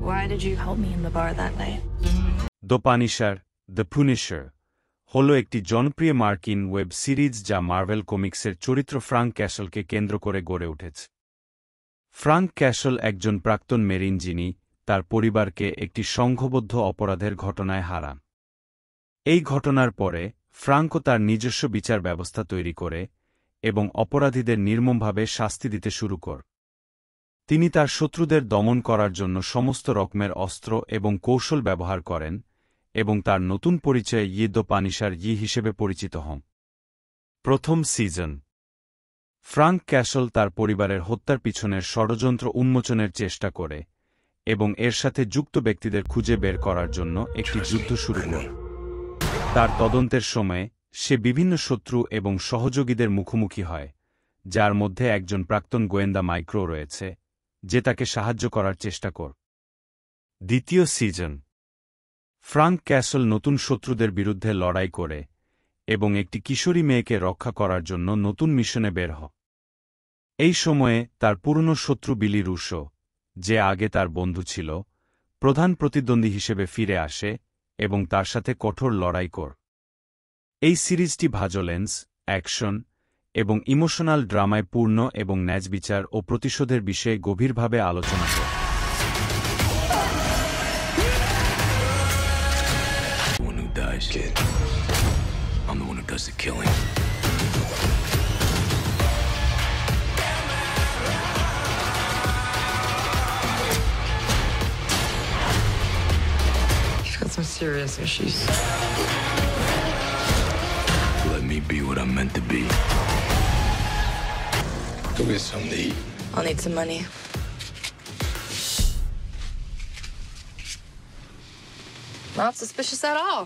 Why did you help me in the bar that night? The Punisher, the Punisher হল একটি জনপ্রিয় মার্কিন web series যা Marvel কমিক্সের চরিত্র ফ্রাঙ্ক ক্যাসলকে কেন্দ্র করে গড়ে উঠেছে। ফ্রাঙ্ক ক্যাসল একজন প্রাক্তন মেরিন যিনি তার পরিবারকে একটি সংঘবদ্ধ অপরাধের ঘটনায় হারান। এই ঘটনার পরে ফ্রাঙ্কও তার নিজস্ব বিচার ব্যবস্থা তৈরি করে এবং অপরাধীদের নির্মমভাবে শাস্তি দিতে শুরু করে। তিনি তার শত্রুদের দমন করার জন্য সমস্ত রকমের অস্ত্র এবং কৌশল ব্যবহার করেন এবং তার নতুন পরিচয় দ্য পানিশার হিসেবে পরিচিত হন। প্রথম সিজন। ফ্রাঙ্ক ক্যাসল তার পরিবারের হত্যার পিছনের ষড়যন্ত্র উন্মোচনের চেষ্টা করে এবং এর সাথে যুক্ত ব্যক্তিদের খুঁজে বের করার জন্য একটি যুদ্ধ শুরু করে। তার তদন্তের সময় সে বিভিন্ন শত্রু এবং সহযোগীদের মুখোমুখি হয়, যার মধ্যে একজন প্রাক্তন গোয়েন্দা মাইক্রো রয়েছে যে তাকে সাহায্য করার চেষ্টা করে। দ্বিতীয় সিজন। ফ্রাঙ্ক ক্যাসল নতুন শত্রুদের বিরুদ্ধে লড়াই করে এবং একটি কিশোরী মেয়েকে রক্ষা করার জন্য নতুন মিশনে বের হয়। এই সময়ে তার পুরনো শত্রু বিলি রুশো, যে আগে তার বন্ধু ছিল, প্রধান প্রতিদ্বন্দ্বী হিসেবে ফিরে আসে এবং তার সাথে কঠোর লড়াই করে। এই সিরিজটি ভায়োলেন্স, অ্যাকশন এবং ইমোশনাল ড্রামায় পূর্ণ এবং ন্যায়বিচার ও প্রতিশোধের বিষয়ে গভীরভাবে আলোচনা করে। I'm the one who does the killing. You've got some serious issues. Let me be what I'm meant to be. Go get something to eat. I'll need some money. Not suspicious at all.